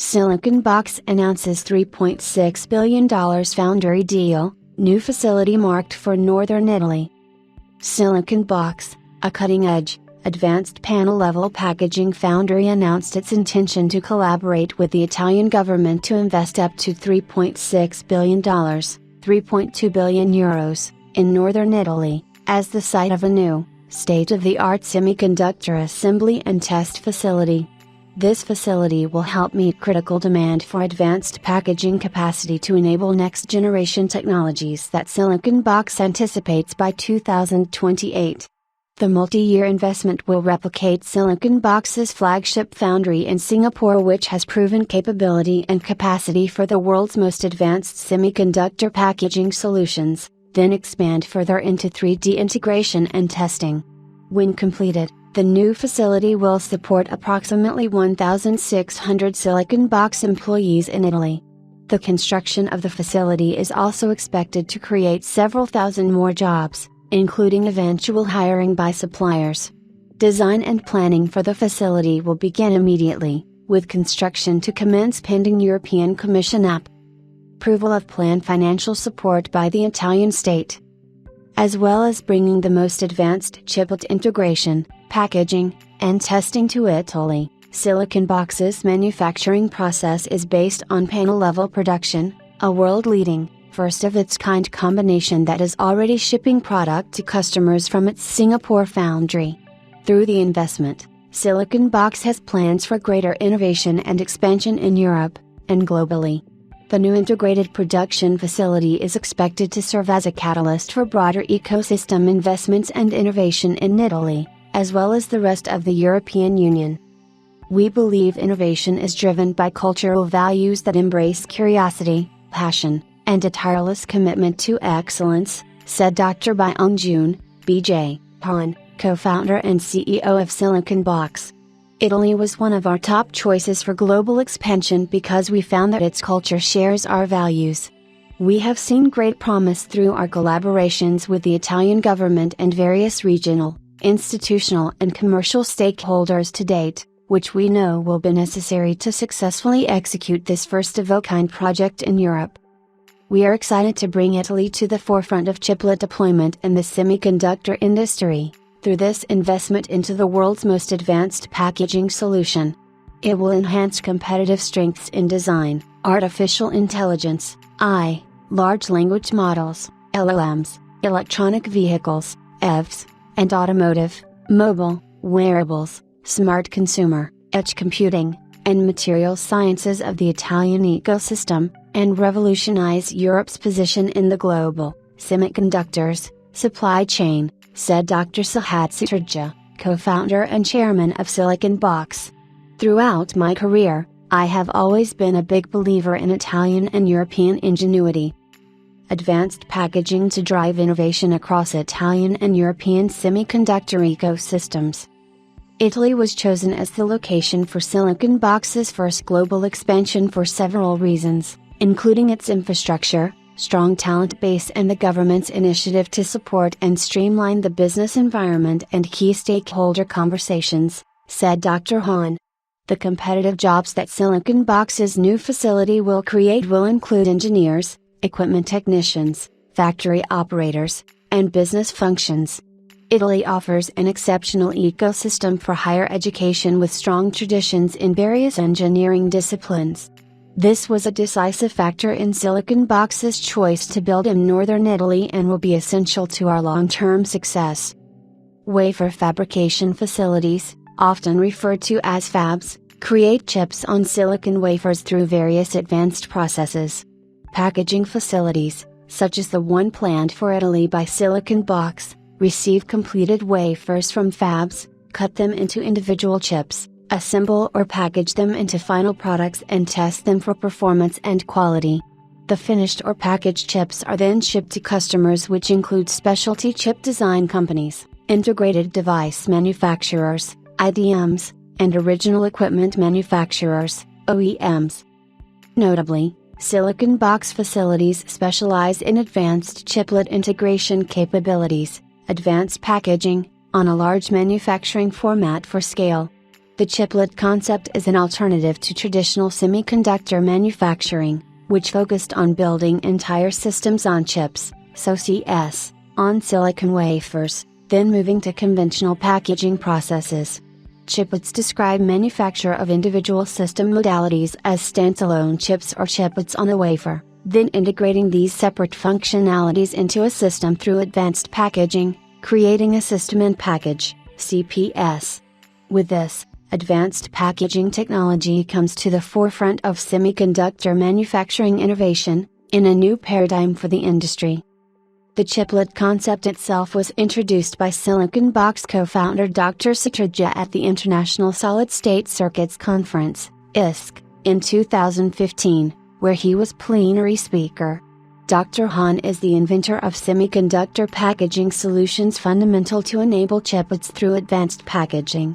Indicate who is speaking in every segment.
Speaker 1: Silicon Box announces $3.6 billion Foundry deal, new facility marked for northern Italy. Silicon Box, a cutting-edge, advanced panel-level packaging foundry, announced its intention to collaborate with the Italian government to invest up to $3.6 billion, €3.2 billion, in northern Italy, as the site of a new, state-of-the-art semiconductor assembly and test facility. This facility will help meet critical demand for advanced packaging capacity to enable next-generation technologies that Silicon Box anticipates by 2028. The multi-year investment will replicate Silicon Box's flagship foundry in Singapore, which has proven capability and capacity for the world's most advanced semiconductor packaging solutions, then expand further into 3D integration and testing. When completed, the new facility will support approximately 1,600 Silicon Box employees in Italy. The construction of the facility is also expected to create several thousand more jobs, including eventual hiring by suppliers. Design and planning for the facility will begin immediately, with construction to commence pending European Commission approval of planned financial support by the Italian state. As well as bringing the most advanced chiplet integration, packaging, and testing to Italy, Silicon Box's manufacturing process is based on panel-level production, a world-leading, first-of-its-kind combination that is already shipping product to customers from its Singapore foundry. Through the investment, Silicon Box has plans for greater innovation and expansion in Europe, and globally. The new integrated production facility is expected to serve as a catalyst for broader ecosystem investments and innovation in Italy, as well as the rest of the European Union. We believe innovation is driven by cultural values that embrace curiosity, passion, and a tireless commitment to excellence, said Dr. Byung-Joon B.J. Han, co-founder and CEO of Silicon Box. Italy was one of our top choices for global expansion because we found that its culture shares our values. We have seen great promise through our collaborations with the Italian government and various regional, institutional and commercial stakeholders to date, which we know will be necessary to successfully execute this first-of-a-kind project in Europe. We are excited to bring Italy to the forefront of chiplet deployment in the semiconductor industry, through this investment into the world's most advanced packaging solution. It will enhance competitive strengths in design, artificial intelligence, AI, large language models, LLMs, electronic vehicles, EVs, and automotive, mobile, wearables, smart consumer, edge computing, and material sciences of the Italian ecosystem, and revolutionize Europe's position in the global semiconductors supply chain, said Dr. Sahat Sutarja, co-founder and chairman of Silicon Box. Throughout my career, I have always been a big believer in Italian and European ingenuity. Advanced packaging to drive innovation across Italian and European semiconductor ecosystems. Italy was chosen as the location for Silicon Box's first global expansion for several reasons, including its infrastructure, strong talent base and the government's initiative to support and streamline the business environment and key stakeholder conversations, said Dr. Han. The competitive jobs that Silicon Box's new facility will create will include engineers, equipment technicians, factory operators, and business functions. Italy offers an exceptional ecosystem for higher education with strong traditions in various engineering disciplines. This was a decisive factor in Silicon Box's choice to build in northern Italy and will be essential to our long-term success. Wafer fabrication facilities, often referred to as fabs, create chips on silicon wafers through various advanced processes. Packaging facilities, such as the one planned for Italy by Silicon Box, receive completed wafers from fabs, cut them into individual chips, assemble or package them into final products and test them for performance and quality. The finished or packaged chips are then shipped to customers, which include specialty chip design companies, integrated device manufacturers, IDMs, and original equipment manufacturers, OEMs. Notably, Silicon Box facilities specialize in advanced chiplet integration capabilities, advanced packaging, on a large manufacturing format for scale. The chiplet concept is an alternative to traditional semiconductor manufacturing, which focused on building entire systems on chips, so CS, on silicon wafers, then moving to conventional packaging processes. Chiplets describe manufacture of individual system modalities as standalone chips or chiplets on a wafer, then integrating these separate functionalities into a system through advanced packaging, creating a system in package, CPS. With this, advanced packaging technology comes to the forefront of semiconductor manufacturing innovation, in a new paradigm for the industry. The chiplet concept itself was introduced by Silicon Box co-founder Dr. Satrajit at the International Solid State Circuits Conference, ISC, in 2015, where he was plenary speaker. Dr. Han is the inventor of semiconductor packaging solutions fundamental to enable chiplets through advanced packaging.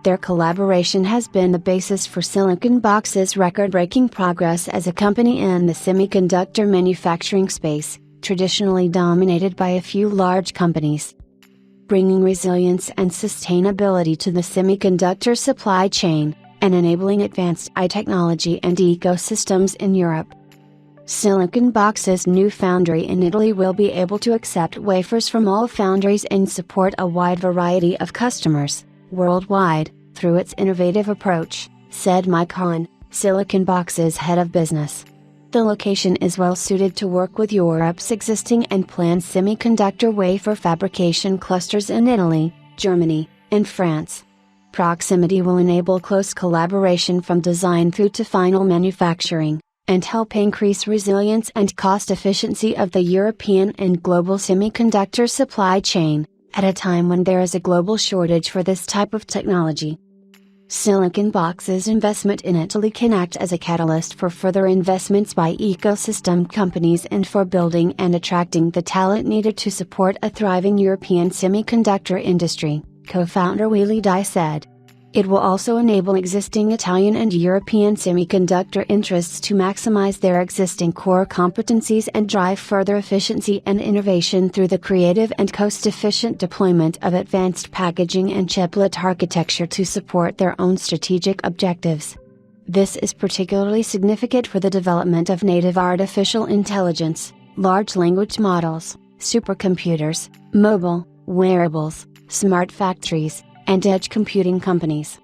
Speaker 1: Their collaboration has been the basis for Silicon Box's record-breaking progress as a company in the semiconductor manufacturing space, traditionally dominated by a few large companies. Bringing resilience and sustainability to the semiconductor supply chain, and enabling advanced AI technology and ecosystems in Europe. Silicon Box's new foundry in Italy will be able to accept wafers from all foundries and support a wide variety of customers worldwide, through its innovative approach, said Mike Hahn, Silicon Box's head of business. The location is well suited to work with Europe's existing and planned semiconductor wafer fabrication clusters in Italy, Germany, and France. Proximity will enable close collaboration from design through to final manufacturing, and help increase resilience and cost efficiency of the European and global semiconductor supply chain, at a time when there is a global shortage for this type of technology. Silicon Box's investment in Italy can act as a catalyst for further investments by ecosystem companies and for building and attracting the talent needed to support a thriving European semiconductor industry, co-founder Willy Dai said. It will also enable existing Italian and European semiconductor interests to maximize their existing core competencies and drive further efficiency and innovation through the creative and cost-efficient deployment of advanced packaging and chiplet architecture to support their own strategic objectives. This is particularly significant for the development of native artificial intelligence, large language models, supercomputers, mobile, wearables, smart factories, and edge computing companies.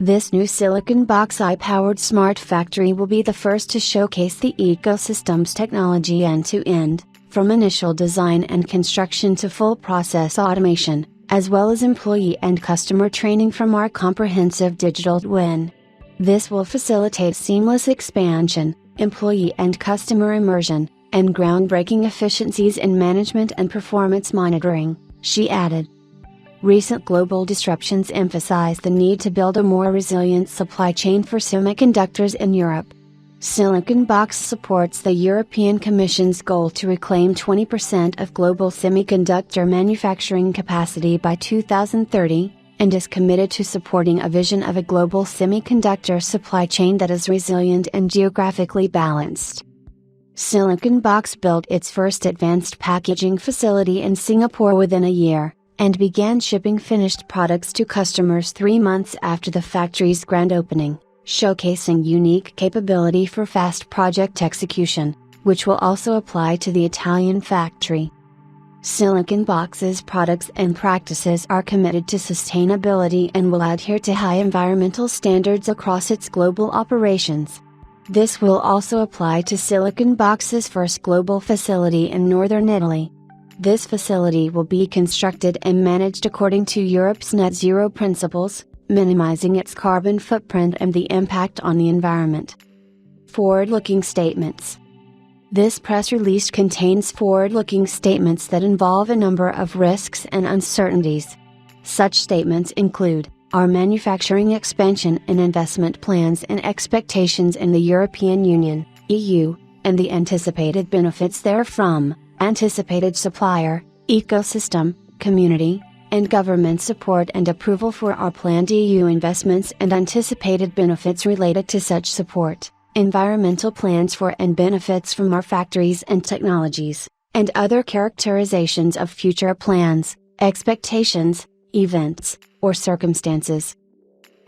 Speaker 1: This new Silicon Box AI-powered smart factory will be the first to showcase the ecosystem's technology end-to-end, from initial design and construction to full process automation, as well as employee and customer training from our comprehensive digital twin. This will facilitate seamless expansion, employee and customer immersion, and groundbreaking efficiencies in management and performance monitoring, she added. Recent global disruptions emphasize the need to build a more resilient supply chain for semiconductors in Europe. Silicon Box supports the European Commission's goal to reclaim 20% of global semiconductor manufacturing capacity by 2030, and is committed to supporting a vision of a global semiconductor supply chain that is resilient and geographically balanced. Silicon Box built its first advanced packaging facility in Singapore within a year, and began shipping finished products to customers 3 months after the factory's grand opening, showcasing unique capability for fast project execution, which will also apply to the Italian factory. Silicon Box's products and practices are committed to sustainability and will adhere to high environmental standards across its global operations. This will also apply to Silicon Box's first global facility in northern Italy. This facility will be constructed and managed according to Europe's net zero principles, minimizing its carbon footprint and the impact on the environment. Forward-looking statements. This press release contains forward-looking statements that involve a number of risks and uncertainties. Such statements include our manufacturing expansion and investment plans and expectations in the European Union, EU, and the anticipated benefits therefrom, anticipated supplier, ecosystem, community, and government support and approval for our planned EU investments and anticipated benefits related to such support, environmental plans for and benefits from our factories and technologies, and other characterizations of future plans, expectations, events, or circumstances.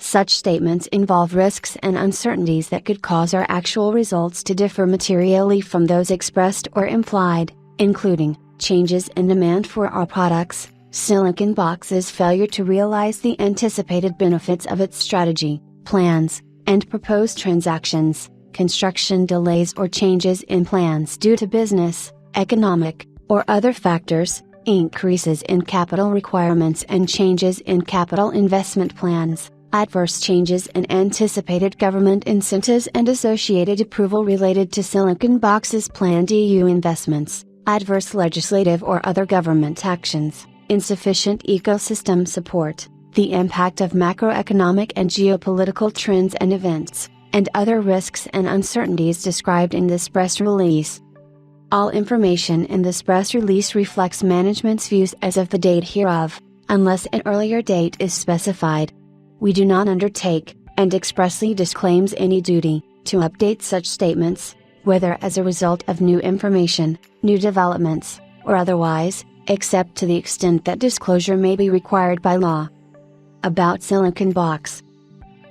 Speaker 1: Such statements involve risks and uncertainties that could cause our actual results to differ materially from those expressed or implied, including changes in demand for our products, Silicon Box's failure to realize the anticipated benefits of its strategy, plans, and proposed transactions, construction delays or changes in plans due to business, economic, or other factors, increases in capital requirements and changes in capital investment plans, adverse changes in anticipated government incentives and associated approval related to Silicon Box's planned EU investments, adverse legislative or other government actions, insufficient ecosystem support, the impact of macroeconomic and geopolitical trends and events, and other risks and uncertainties described in this press release. All information in this press release reflects management's views as of the date hereof, unless an earlier date is specified. We do not undertake, and expressly disclaims any duty, to update such statements, whether as a result of new information, new developments, or otherwise, except to the extent that disclosure may be required by law. About Silicon Box.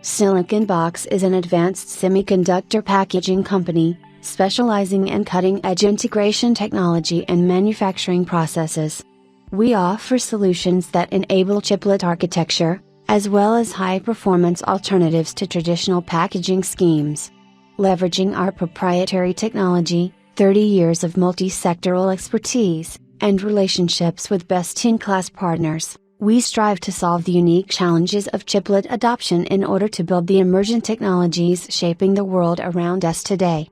Speaker 1: Silicon Box is an advanced semiconductor packaging company, specializing in cutting-edge integration technology and manufacturing processes. We offer solutions that enable chiplet architecture, as well as high-performance alternatives to traditional packaging schemes. Leveraging our proprietary technology, 30 years of multi-sectoral expertise, and relationships with best-in-class partners, we strive to solve the unique challenges of chiplet adoption in order to build the emergent technologies shaping the world around us today.